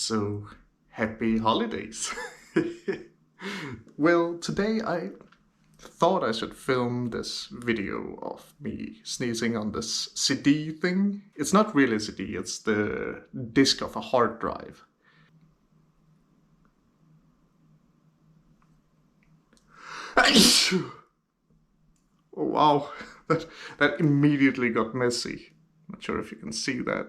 So, happy holidays! Well, today I thought I should film this video of me sneezing on this CD thing. It's not really a CD, it's the disk of a hard drive. Oh wow, that immediately got messy. Not sure if you can see that.